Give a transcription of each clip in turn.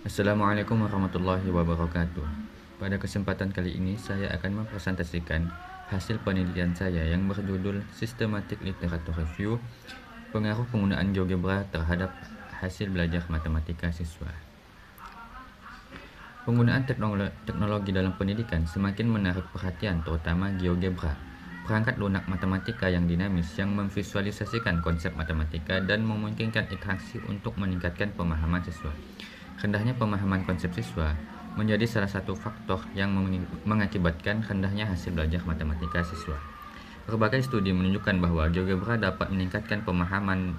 Assalamualaikum warahmatullahi wabarakatuh. Pada kesempatan kali ini saya akan mempresentasikan hasil penelitian saya yang berjudul Systematic Literature Review, pengaruh penggunaan GeoGebra terhadap hasil belajar matematika siswa. Penggunaan teknologi dalam pendidikan semakin menarik perhatian, terutama GeoGebra, perangkat lunak matematika yang dinamis yang memvisualisasikan konsep matematika dan memungkinkan interaksi untuk meningkatkan pemahaman siswa. Rendahnya pemahaman konsep siswa menjadi salah satu faktor yang mengakibatkan rendahnya hasil belajar matematika siswa. Berbagai studi menunjukkan bahwa GeoGebra dapat meningkatkan pemahaman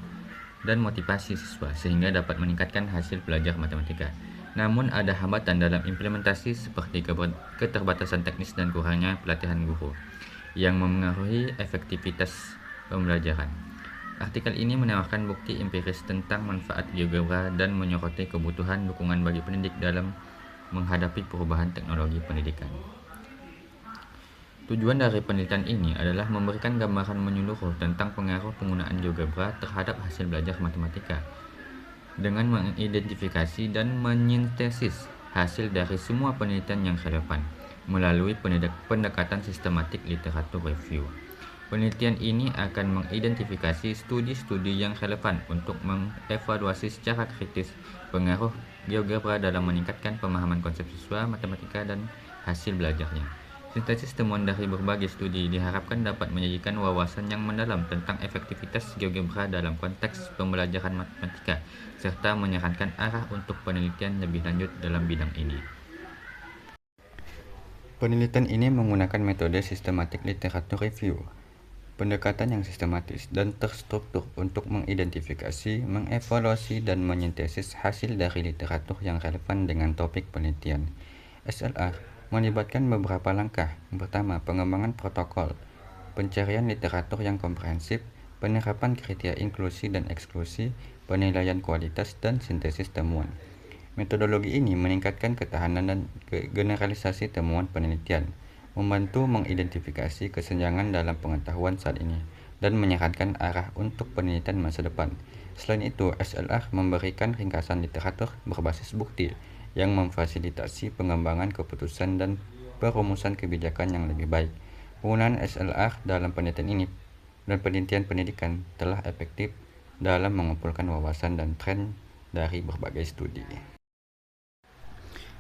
dan motivasi siswa sehingga dapat meningkatkan hasil belajar matematika. Namun ada hambatan dalam implementasi seperti keterbatasan teknis dan kurangnya pelatihan guru yang memengaruhi efektivitas pembelajaran. Artikel ini menawarkan bukti empiris tentang manfaat GeoGebra dan menyoroti kebutuhan dukungan bagi pendidik dalam menghadapi perubahan teknologi pendidikan. Tujuan dari penelitian ini adalah memberikan gambaran menyeluruh tentang pengaruh penggunaan GeoGebra terhadap hasil belajar matematika dengan mengidentifikasi dan menyintesis hasil dari semua penelitian yang relevan melalui pendekatan sistematik literatur review. Penelitian ini akan mengidentifikasi studi-studi yang relevan untuk mengevaluasi secara kritis pengaruh GeoGebra dalam meningkatkan pemahaman konsep siswa matematika dan hasil belajarnya. Sintesis temuan dari berbagai studi diharapkan dapat menyajikan wawasan yang mendalam tentang efektivitas GeoGebra dalam konteks pembelajaran matematika, serta menyarankan arah untuk penelitian lebih lanjut dalam bidang ini. Penelitian ini menggunakan metode systematic literature review, pendekatan yang sistematis dan terstruktur untuk mengidentifikasi, mengevaluasi, dan menyintesis hasil dari literatur yang relevan dengan topik penelitian. SLR melibatkan beberapa langkah. Pertama, pengembangan protokol, pencarian literatur yang komprehensif, penerapan kriteria inklusi dan eksklusi, penilaian kualitas, dan sintesis temuan. Metodologi ini meningkatkan ketahanan dan generalisasi temuan penelitian, membantu mengidentifikasi kesenjangan dalam pengetahuan saat ini, dan menyarankan arah untuk penelitian masa depan. Selain itu, SLR memberikan ringkasan literatur berbasis bukti yang memfasilitasi pengembangan keputusan dan perumusan kebijakan yang lebih baik. Penggunaan SLR dalam penelitian ini dan penelitian pendidikan telah efektif dalam mengumpulkan wawasan dan tren dari berbagai studi.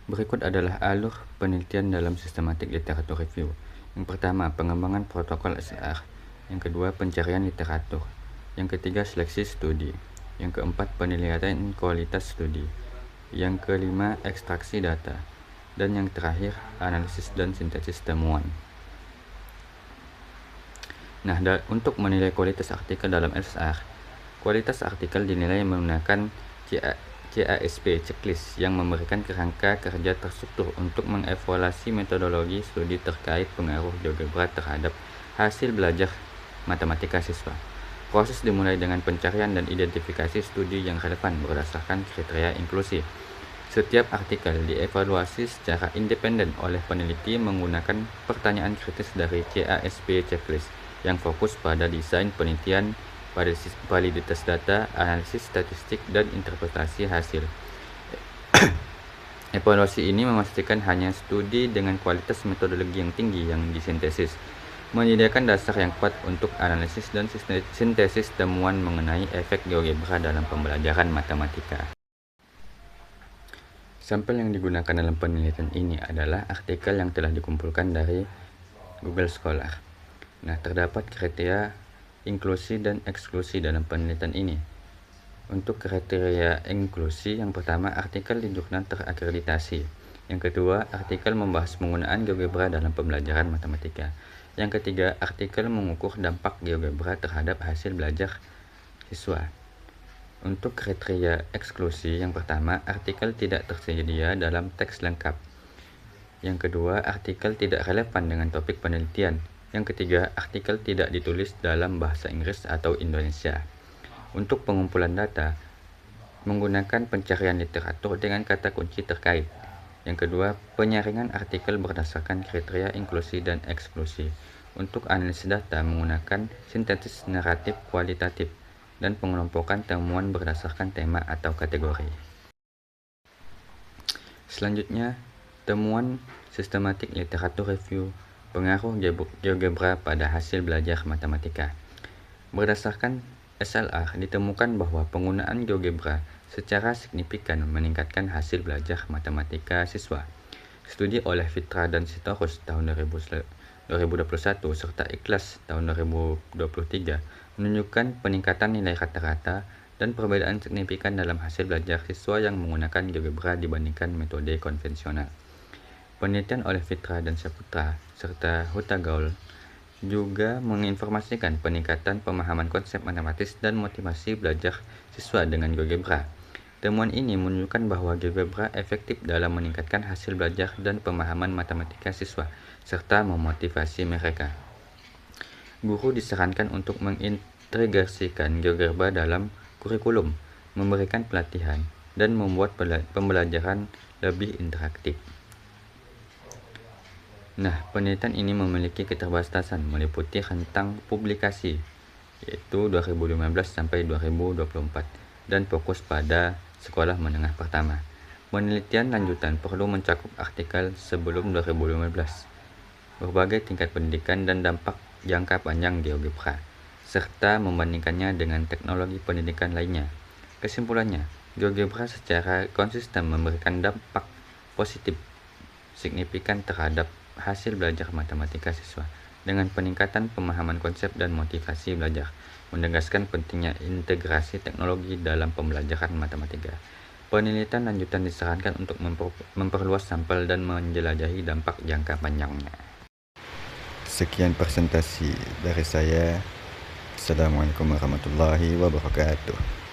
Berikut adalah alur penelitian dalam systematic literature review. Yang pertama, pengembangan protokol SLR. Yang kedua, pencarian literatur. Yang ketiga, seleksi studi. Yang keempat, penilaian kualitas studi. Yang kelima, ekstraksi data. Dan yang terakhir, analisis dan sintesis temuan. Nah, untuk menilai kualitas artikel dalam SLR, kualitas artikel dinilai menggunakan CASP checklist yang memberikan kerangka kerja terstruktur untuk mengevaluasi metodologi studi terkait pengaruh GeoGebra terhadap hasil belajar matematika siswa. Proses dimulai dengan pencarian dan identifikasi studi yang relevan berdasarkan kriteria inklusi. Setiap artikel dievaluasi secara independen oleh peneliti menggunakan pertanyaan kritis dari CASP checklist yang fokus pada desain penelitian, validitas data, analisis statistik, dan interpretasi hasil. Evaluasi ini memastikan hanya studi dengan kualitas metodologi yang tinggi yang disintesis, menyediakan dasar yang kuat untuk analisis dan sintesis temuan mengenai efek GeoGebra dalam pembelajaran matematika. Sampel yang digunakan dalam penelitian ini adalah artikel yang telah dikumpulkan dari Google Scholar. Nah, terdapat kriteria inklusi dan eksklusi dalam penelitian ini. Untuk kriteria inklusi, yang pertama, artikel di jurnal terakreditasi. Yang kedua, artikel membahas penggunaan GeoGebra dalam pembelajaran matematika. Yang ketiga, artikel mengukur dampak GeoGebra terhadap hasil belajar siswa. Untuk kriteria eksklusi, yang pertama, artikel tidak tersedia dalam teks lengkap. Yang kedua, artikel tidak relevan dengan topik penelitian. Yang ketiga, artikel tidak ditulis dalam bahasa Inggris atau Indonesia. Untuk pengumpulan data, menggunakan pencarian literatur dengan kata kunci terkait. Yang kedua, penyaringan artikel berdasarkan kriteria inklusi dan eksklusi. Untuk analisis data, menggunakan sintesis naratif kualitatif dan pengelompokan temuan berdasarkan tema atau kategori. Selanjutnya, temuan sistematik literatur review pengaruh GeoGebra pada hasil belajar matematika. Berdasarkan SLR, ditemukan bahwa penggunaan GeoGebra secara signifikan meningkatkan hasil belajar matematika siswa. Studi oleh Fitra dan Sitorus tahun 2021 serta Ikhlas tahun 2023 menunjukkan peningkatan nilai rata-rata dan perbedaan signifikan dalam hasil belajar siswa yang menggunakan GeoGebra dibandingkan metode konvensional. Penelitian oleh Fitra dan Saputra serta Huta Gaul juga menginformasikan peningkatan pemahaman konsep matematis dan motivasi belajar siswa dengan GeoGebra. Temuan ini menunjukkan bahwa GeoGebra efektif dalam meningkatkan hasil belajar dan pemahaman matematika siswa, serta memotivasi mereka. Guru disarankan untuk mengintegrasikan GeoGebra dalam kurikulum, memberikan pelatihan, dan membuat pembelajaran lebih interaktif. Nah, penelitian ini memiliki keterbatasan meliputi rentang publikasi, yaitu 2015 sampai 2024, dan fokus pada sekolah menengah pertama. Penelitian lanjutan perlu mencakup artikel sebelum 2015, berbagai tingkat pendidikan dan dampak jangka panjang GeoGebra, serta membandingkannya dengan teknologi pendidikan lainnya. Kesimpulannya, GeoGebra secara konsisten memberikan dampak positif signifikan terhadap hasil belajar matematika siswa dengan peningkatan pemahaman konsep dan motivasi belajar, menegaskan pentingnya integrasi teknologi dalam pembelajaran matematika. Penelitian lanjutan disarankan untuk memperluas sampel dan menjelajahi dampak jangka panjangnya. Sekian presentasi dari saya. Assalamualaikum warahmatullahi wabarakatuh.